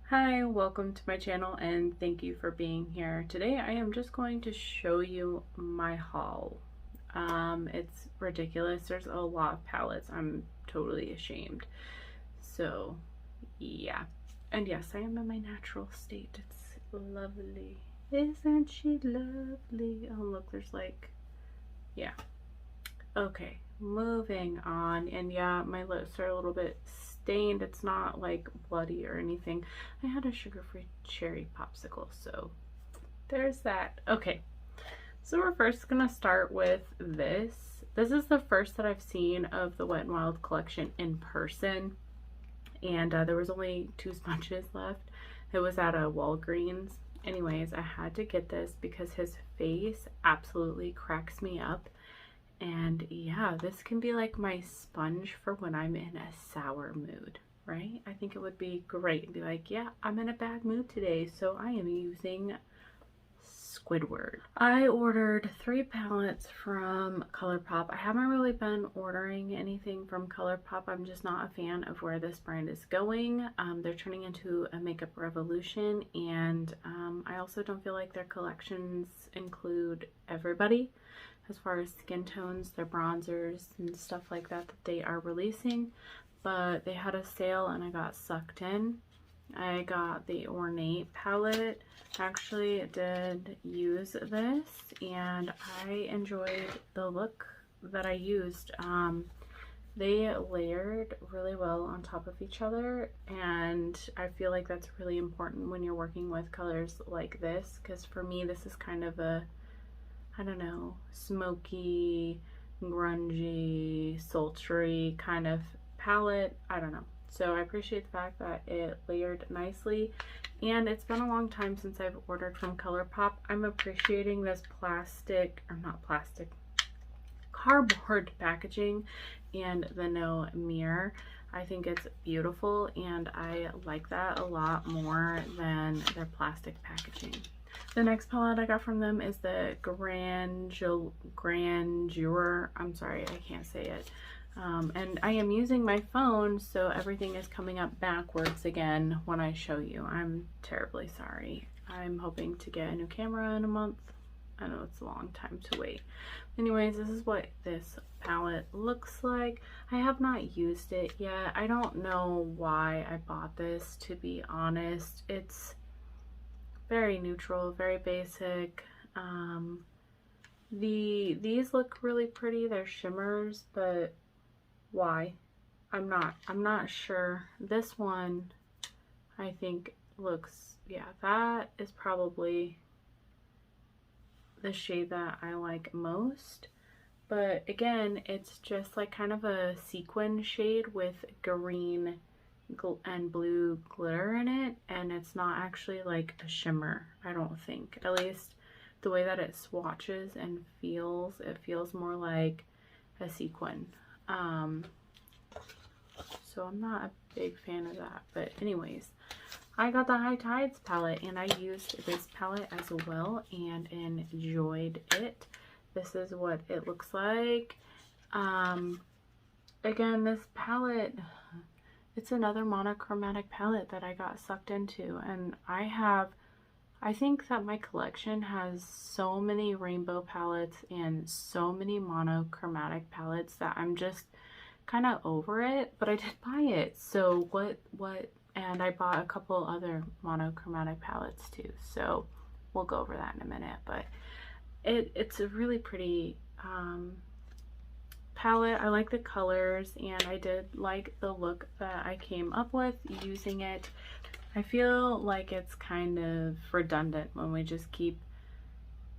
Hi, welcome to my channel and thank you for being here. Today I am just going to show you my haul. It's ridiculous. There's a lot of palettes. I'm totally ashamed. So yeah. And yes, I am in my natural state. It's lovely. Isn't she lovely? Oh look, there's like, yeah. Okay, moving on. And yeah, my lips are a little bit stained. It's not like bloody or anything. I had a sugar-free cherry popsicle, so there's that. Okay, so we're first gonna start with this. This is the first that I've seen of the Wet n Wild collection in person, and there was only 2 sponges left. It was at a Walgreens. Anyways, I had to get this because his face absolutely cracks me up. And yeah, this can be like my sponge for when I'm in a sour mood, right? I think it would be great and be like, yeah, I'm in a bad mood today, so I am using Squidward. I ordered 3 palettes from ColourPop. I haven't really been ordering anything from ColourPop. I'm just not a fan of where this brand is going. They're turning into a makeup revolution, and I also don't feel like their collections include everybody as far as skin tones, their bronzers and stuff like that they are releasing. But they had a sale and I got sucked in. I got the Ornate palette. I actually did use this and I enjoyed the look that I used. They layered really well on top of each other, and I feel like that's really important when you're working with colors like this, because for me this is kind of a, I don't know, smoky, grungy, sultry kind of palette. I don't know. So I appreciate the fact that it layered nicely, and it's been a long time since I've ordered from ColourPop. I'm appreciating this plastic, or not plastic, cardboard packaging and the no mirror. I think it's beautiful and I like that a lot more than their plastic packaging. The next palette I got from them is the Grandeur. I'm sorry, I can't say it. And I am using my phone, so everything is coming up backwards again when I show you. I'm terribly sorry. I'm hoping to get a new camera in a month. I know it's a long time to wait. Anyways, this is what this palette looks like. I have not used it yet. I don't know why I bought this, to be honest. It's very neutral, very basic. These look really pretty. They're shimmers, but why? I'm not sure. This one I think looks, yeah, that is probably the shade that I like most. But again, it's just like kind of a sequin shade with green and blue glitter in it, and it's not actually like a shimmer, I don't think. At least the way that it swatches and feels, it feels more like a sequin. So I'm not a big fan of that. But anyways, I got the High Tides palette and I used this palette as well and enjoyed it. This is what it looks like. Again, this palette, it's another monochromatic palette that I got sucked into, and I think that my collection has so many rainbow palettes and so many monochromatic palettes that I'm just kind of over it, but I did buy it. So what, and I bought a couple other monochromatic palettes too. So we'll go over that in a minute, but it's a really pretty palette. I like the colors and I did like the look that I came up with using it. I feel like it's kind of redundant when we just keep,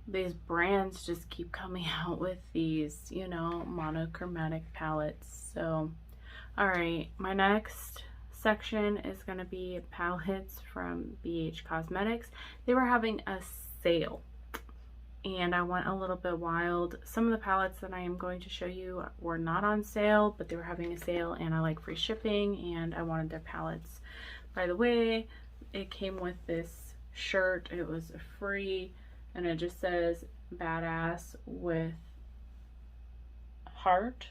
these brands just keep coming out with these, you know, monochromatic palettes. So, all right, my next section is going to be palettes from BH Cosmetics. They were having a sale and I went a little bit wild. Some of the palettes that I am going to show you were not on sale, but they were having a sale and I like free shipping and I wanted their palettes. By the way, it came with this shirt. It was free and it just says badass with heart,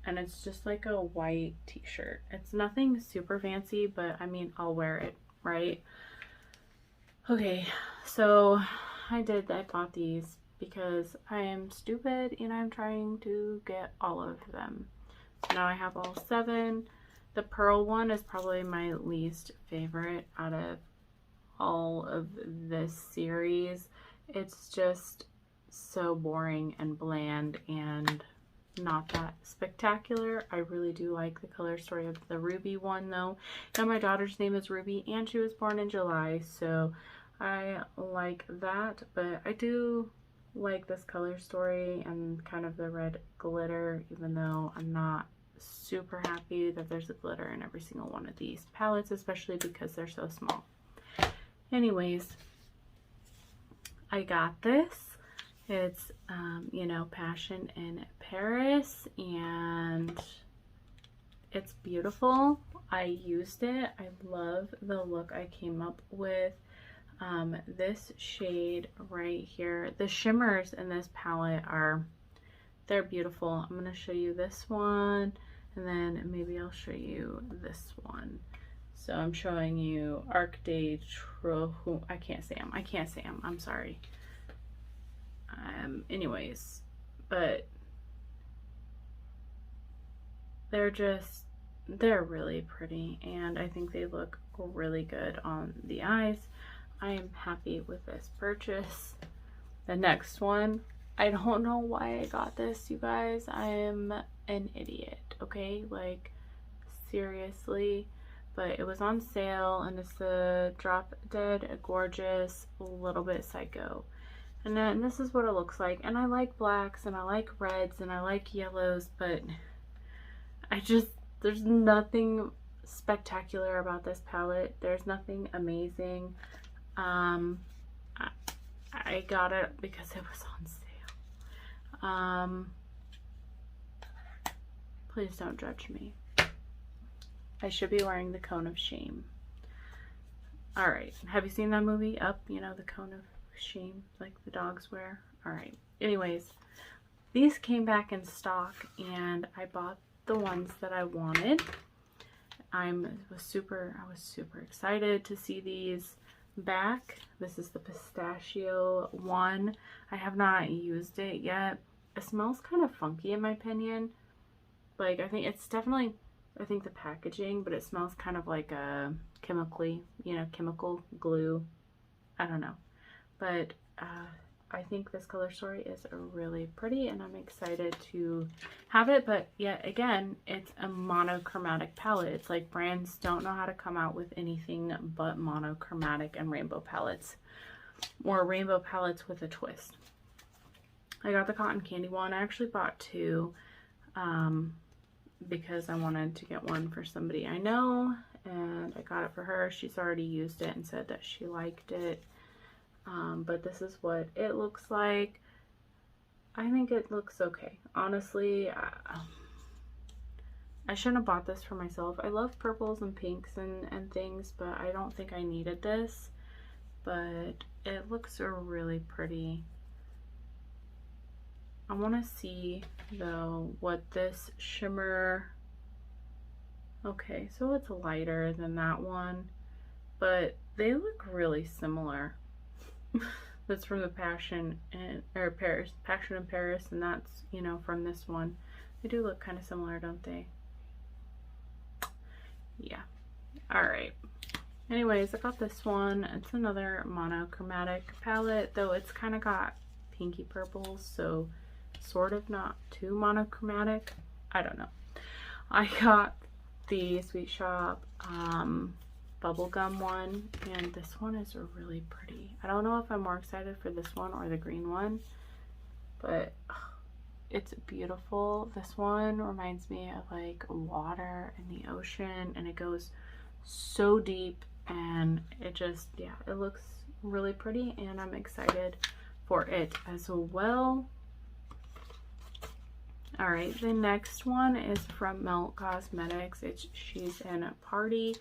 and it's just like a white t-shirt. It's nothing super fancy, but I mean, I'll wear it, right? Okay, so I bought these because I am stupid and I'm trying to get all of them. So now I have all 7. The pearl one is probably my least favorite out of all of this series. It's just so boring and bland and not that spectacular. I really do like the color story of the Ruby one though. Now my daughter's name is Ruby and she was born in July, so I like that, but I do like this color story and kind of the red glitter, even though I'm not super happy that there's a glitter in every single one of these palettes, especially because they're so small. Anyways, I got this. It's, you know, Passion in Paris, and it's beautiful. I used it. I love the look I came up with. This shade right here, the shimmers in this palette they're beautiful. I'm going to show you this one, and then maybe I'll show you this one. So I'm showing you Arc de Triomphe. I can't say them. I'm sorry. Anyways, but they're really pretty, and I think they look really good on the eyes. I am happy with this purchase. The next one, I don't know why I got this, you guys. I am an idiot, okay? Like, seriously. But it was on sale, and it's the Drop Dead Gorgeous Little Bit Psycho. And then this is what it looks like. And I like blacks, and I like reds, and I like yellows, but there's nothing spectacular about this palette. There's nothing amazing. I got it because it was on sale. Please don't judge me. I should be wearing the Cone of Shame. Alright, have you seen that movie, Up? You know, the Cone of Shame, like the dogs wear? Alright, anyways, these came back in stock, and I bought the ones that I wanted. I was super excited to see these back. This is the pistachio one. I have not used it yet. It smells kind of funky in my opinion. Like, I think it's definitely, I think the packaging, but it smells kind of like a chemical glue. I don't know. But I think this color story is really pretty, and I'm excited to have it. But yet again, it's a monochromatic palette. It's like brands don't know how to come out with anything but monochromatic and rainbow palettes, or rainbow palettes with a twist. I got the cotton candy one. I actually bought 2 because I wanted to get one for somebody I know, and I got it for her. She's already used it and said that she liked it. But this is what it looks like. I think it looks okay. Honestly, I shouldn't have bought this for myself. I love purples and pinks and things, but I don't think I needed this. But it looks really pretty. I want to see, though, what this shimmer... Okay, so it's lighter than that one, but they look really similar. That's from the Passion in Paris, and that's, you know, from this one. They do look kind of similar, don't they? Yeah. Alright. Anyways, I got this one. It's another monochromatic palette, though it's kind of got pinky purples, so sort of not too monochromatic. I don't know. I got the Sweet Shop bubblegum one, and this one is really pretty. I don't know if I'm more excited for this one or the green one, but it's beautiful. This one reminds me of like water in the ocean, and it goes so deep, and it just, yeah, it looks really pretty, and I'm excited for it as well. Alright, the next one is from Melt Cosmetics. It's She's in a Party.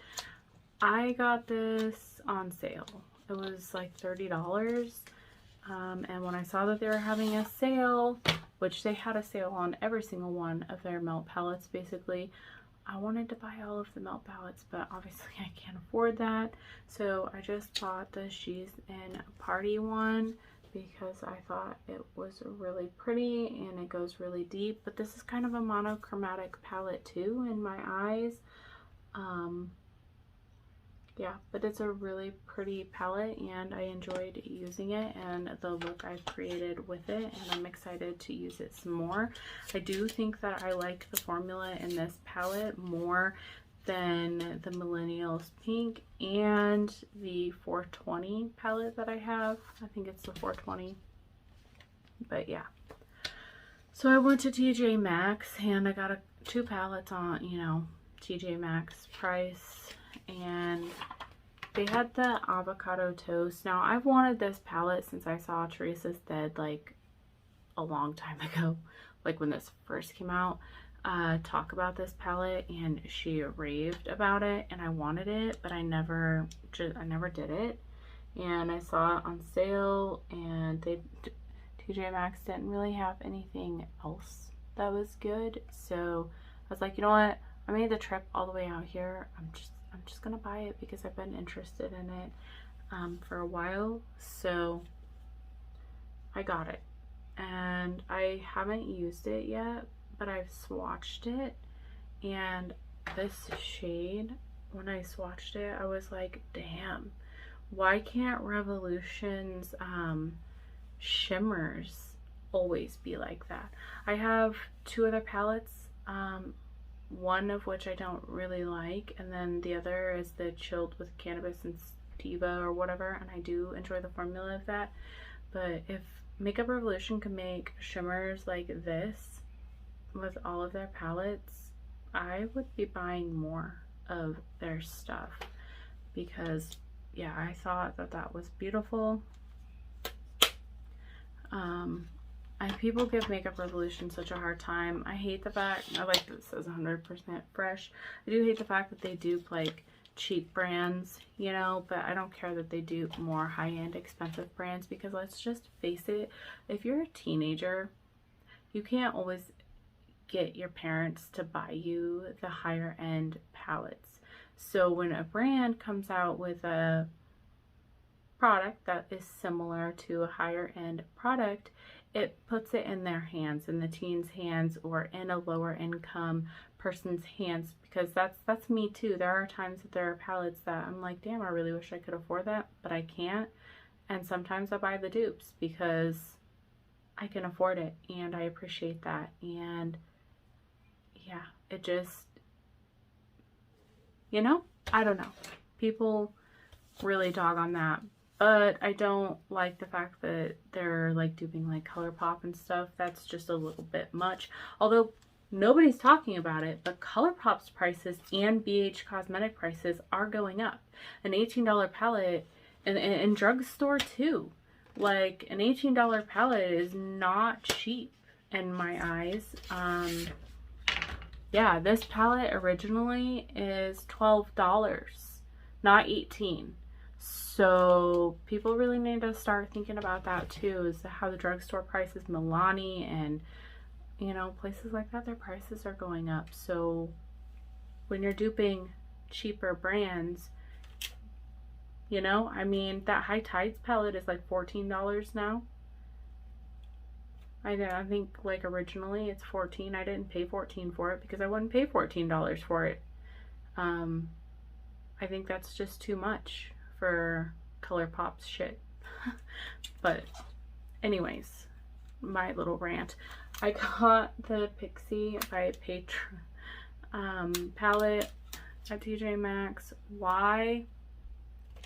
I got this on sale. It was like $30. And when I saw that they were having a sale, which they had a sale on every single one of their Melt palettes basically, I wanted to buy all of the melt palettes, but obviously I can't afford that. So I just bought the She's in Party one because I thought it was really pretty and it goes really deep. But this is kind of a monochromatic palette too in my eyes. Yeah, but it's a really pretty palette and I enjoyed using it and the look I've created with it, and I'm excited to use it some more. I do think that I like the formula in this palette more than the Millennials Pink and the 420 palette that I have. I think it's the 420, but yeah. So I went to TJ Maxx and I got two palettes on, you know, TJ Maxx price, and they had the avocado toast. Now I've wanted this palette since I saw Teresa's Dead like a long time ago, like when this first came out, talk about this palette, and she raved about it and I wanted it, but I never did it. And I saw it on sale and TJ Maxx didn't really have anything else that was good, so I was like, you know what, I made the trip all the way out here, I'm just gonna buy it because I've been interested in it for a while. So I got it and I haven't used it yet, but I've swatched it, and this shade, when I swatched it, I was like, damn, why can't Revolution's shimmers always be like that? I have two other palettes, one of which I don't really like, and then the other is the Chilled with Cannabis and Sativa or whatever, and I do enjoy the formula of that. But if Makeup Revolution could make shimmers like this with all of their palettes, I would be buying more of their stuff because yeah, I thought that that was beautiful. People give Makeup Revolution such a hard time. I hate the fact, I like that it says 100% fresh. I do hate the fact that they dupe like cheap brands, you know, but I don't care that they dupe more high-end expensive brands, because let's just face it, if you're a teenager, you can't always get your parents to buy you the higher end palettes. So when a brand comes out with a product that is similar to a higher end product, it puts it in their hands, in the teens' hands, or in a lower income person's hands, because that's me too. There are times that there are palettes that I'm like, damn, I really wish I could afford that, but I can't. And sometimes I buy the dupes because I can afford it and I appreciate that. And yeah, it just, you know, I don't know. People really dog on that. But I don't like the fact that they're like duping like ColourPop and stuff. That's just a little bit much. Although nobody's talking about it, but ColourPop's prices and BH Cosmetic prices are going up. An $18 palette in drugstore too. Like an $18 palette is not cheap in my eyes. Yeah, this palette originally is $12, not $18. So people really need to start thinking about that too, is how the drugstore prices, Milani and, you know, places like that, their prices are going up. So when you're duping cheaper brands, you know, I mean, that High Tides palette is like $14 now. I think like originally it's $14. I didn't pay $14 for it because I wouldn't pay $14 for it. I think that's just too much for ColourPop's shit. But anyways, my little rant. I got the Pixie by Patron palette at TJ Maxx. Why?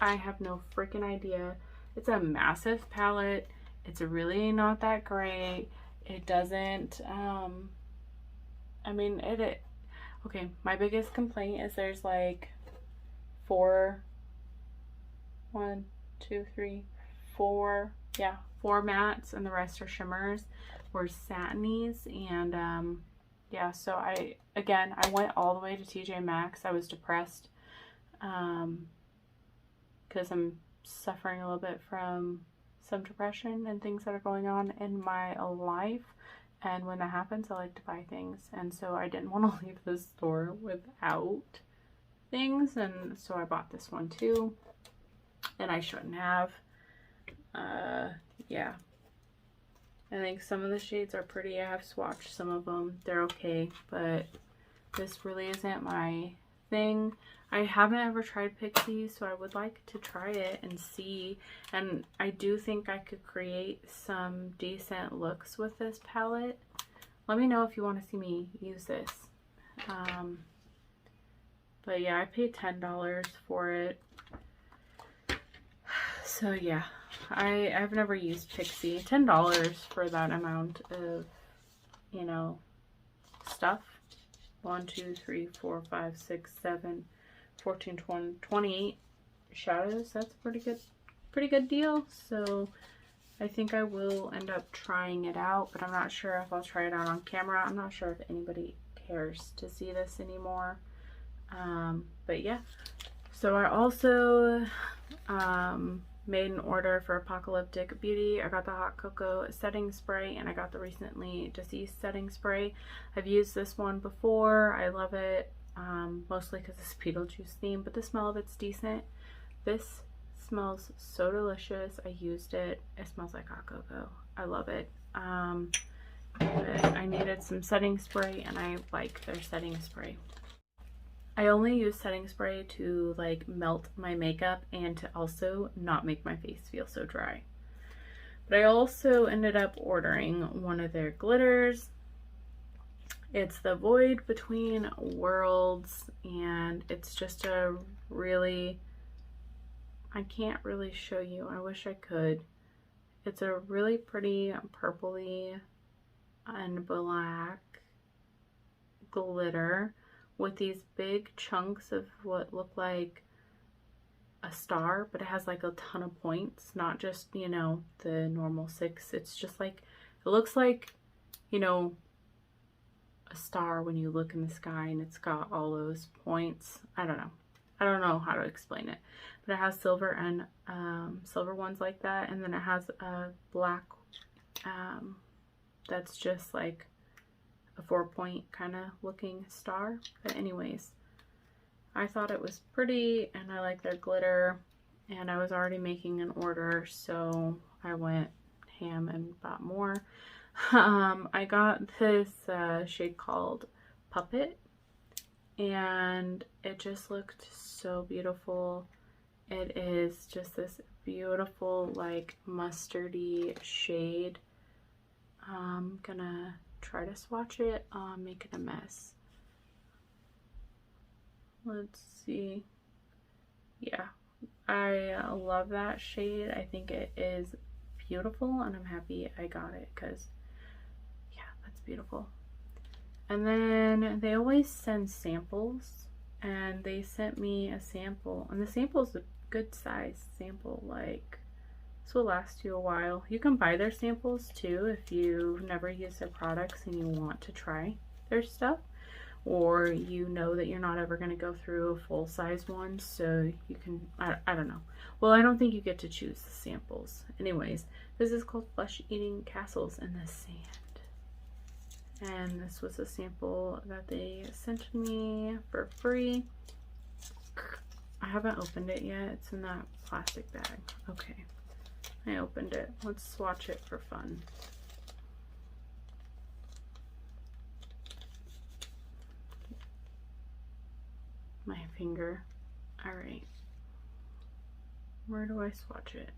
I have no freaking idea. It's a massive palette. It's really not that great. It doesn't, I mean, okay, my biggest complaint is there's like four mattes and the rest are shimmers or satinies. And yeah, so I went all the way to TJ Maxx. I was depressed because I'm suffering a little bit from some depression and things that are going on in my life, And when that happens, I like to buy things. And so I didn't want to leave the store without things. And so I bought this one too. And I shouldn't have. Yeah. I think some of the shades are pretty. I have swatched some of them. They're okay. But this really isn't my thing. I haven't ever tried Pixi, so I would like to try it and see. And I do think I could create some decent looks with this palette. Let me know if you want to see me use this. But yeah, I paid $10 for it. So yeah, I've never used Pixi. $10 for that amount of, you know, stuff. 1, 2, 3, 4, 5, 6, 7, 14, 20, 28 shadows. That's a pretty good deal. So I think I will end up trying it out, but I'm not sure if I'll try it out on camera. I'm not sure if anybody cares to see this anymore. But yeah, so I also made an order for Apocalyptic Beauty. I got the Hot Cocoa setting spray, and I got the Recently Deceased setting spray. I've used this one before. I love it, mostly because it's Beetlejuice theme, but the smell of it's decent. This smells so delicious. I used it. It smells like hot cocoa. I love it. But I needed some setting spray, and I like their setting spray. I only use setting spray to like melt my makeup and to also not make my face feel so dry. But I also ended up ordering one of their glitters. It's the Void Between Worlds, and it's just a really, I can't really show you, I wish I could. It's a really pretty purpley and black glitter with these big chunks of what look like a star, but it has like a ton of points, not just, you know, the normal 6. It's just like, it looks like, you know, a star when you look in the sky, and it's got all those points. I don't know how to explain it, but it has silver and silver ones like that, and then it has a black that's just like a 4-point kind of looking star. But anyways, I thought it was pretty, and I like their glitter, and I was already making an order, so I went ham and bought more. I got this shade called Puppet, and it just looked so beautiful. It is just this beautiful like mustardy shade. I'm gonna try to swatch it, make it a mess. Let's see. Yeah, I love that shade. I think it is beautiful, and I'm happy I got it because, yeah, that's beautiful. And then they always send samples, and they sent me a sample, and the sample is a good size sample. Like, this will last you a while. You can buy their samples too if you've never used their products and you want to try their stuff, or you know that you're not ever going to go through a full size one, so you can, I don't know. Well, I don't think you get to choose the samples. Anyways, this is called Flesh Eating Castles in the Sand. And this was a sample that they sent me for free. I haven't opened it yet. It's in that plastic bag. Okay, I opened it. Let's swatch it for fun. My finger. All right. Where do I swatch it?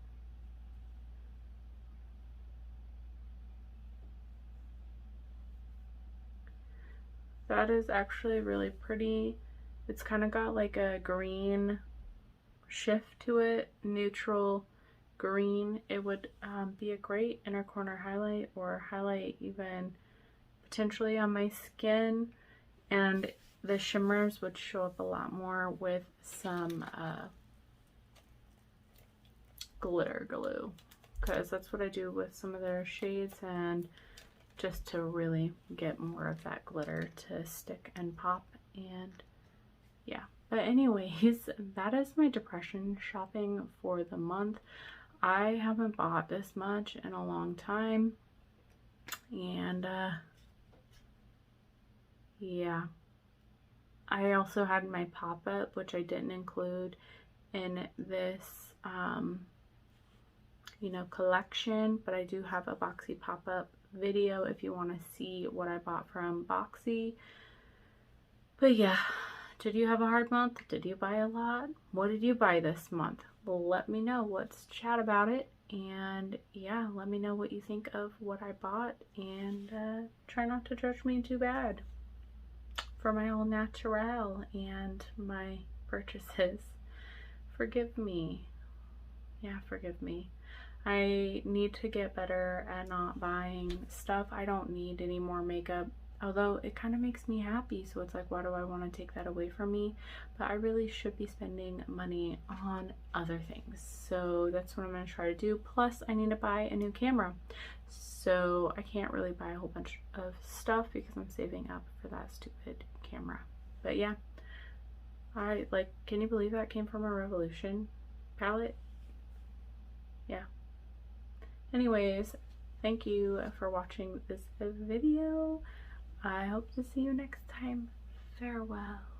That is actually really pretty. It's kind of got like a green shift to it, neutral green. It would be a great inner corner highlight, or highlight even potentially on my skin, and the shimmers would show up a lot more with some glitter glue, because that's what I do with some of their shades, and just to really get more of that glitter to stick and pop. And yeah, but anyways, that is my depression shopping for the month. I haven't bought this much in a long time, And yeah, I also had my pop-up, which I didn't include in this you know, collection, but I do have a Boxy pop-up video if you want to see what I bought from Boxy. But yeah, did you have a hard month? Did you buy a lot? What did you buy this month? Let me know. Let's chat about it. And yeah, let me know what you think of what I bought, and try not to judge me too bad for my all natural and my purchases. Forgive me. Yeah, forgive me. I need to get better at not buying stuff. I don't need any more makeup, although it kind of makes me happy, so it's like, why do I want to take that away from me? But I really should be spending money on other things, so that's what I'm going to try to do. Plus I need to buy a new camera, so I can't really buy a whole bunch of stuff because I'm saving up for that stupid camera. But yeah, I like, can you believe that came from a Revolution palette? Yeah. Anyways, thank you for watching this video. I hope to see you next time. Farewell.